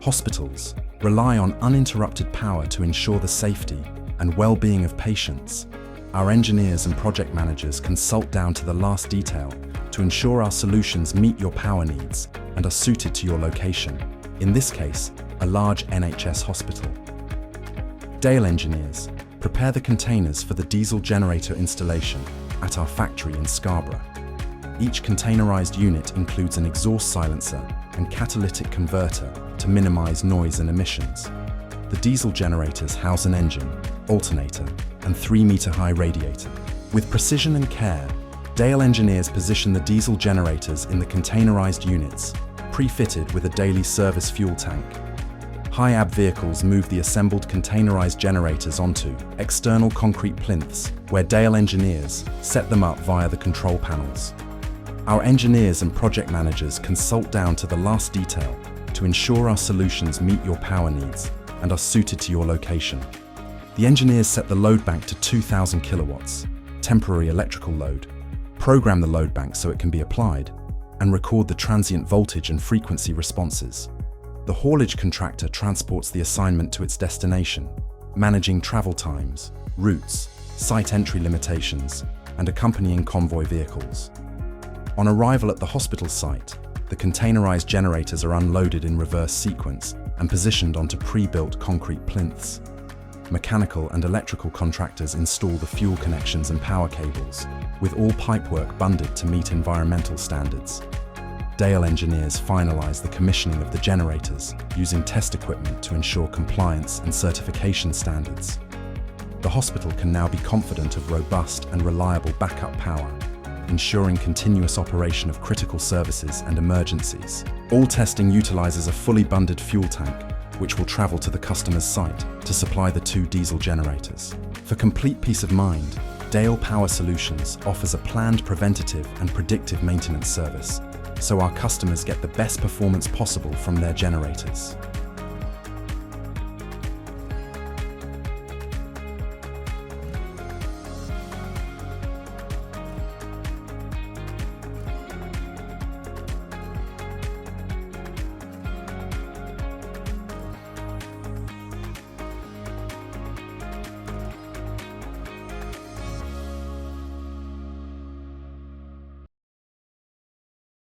Hospitals rely on uninterrupted power to ensure the safety and well-being of patients. Our engineers and project managers consult down to the last detail to ensure our solutions meet your power needs and are suited to your location, in this case, a large NHS hospital. Dale engineers prepare the containers for the diesel generator installation at our factory in Scarborough. Each containerized unit includes an exhaust silencer and catalytic converter to minimize noise and emissions. The diesel generators house an engine, alternator, and 3-meter-high radiator. With precision and care, Dale engineers position the diesel generators in the containerized units, pre-fitted with a daily service fuel tank. High-ab vehicles move the assembled containerized generators onto external concrete plinths, where Dale engineers set them up via the control panels. Our engineers and project managers consult down to the last detail to ensure our solutions meet your power needs and are suited to your location. The engineers set the load bank to 2,000 kilowatts, temporary electrical load, program the load bank so it can be applied, and record the transient voltage and frequency responses. The haulage contractor transports the assignment to its destination, managing travel times, routes, site entry limitations, and accompanying convoy vehicles. On arrival at the hospital site, the containerized generators are unloaded in reverse sequence and positioned onto pre-built concrete plinths. Mechanical and electrical contractors install the fuel connections and power cables, with all pipework bunded to meet environmental standards. Dale engineers finalize the commissioning of the generators using test equipment to ensure compliance and certification standards. The hospital can now be confident of robust and reliable backup power, ensuring continuous operation of critical services and emergencies. All testing utilizes a fully bundled fuel tank, which will travel to the customer's site to supply the 2 diesel generators. For complete peace of mind, Dale Power Solutions offers a planned preventative and predictive maintenance service, so our customers get the best performance possible from their generators.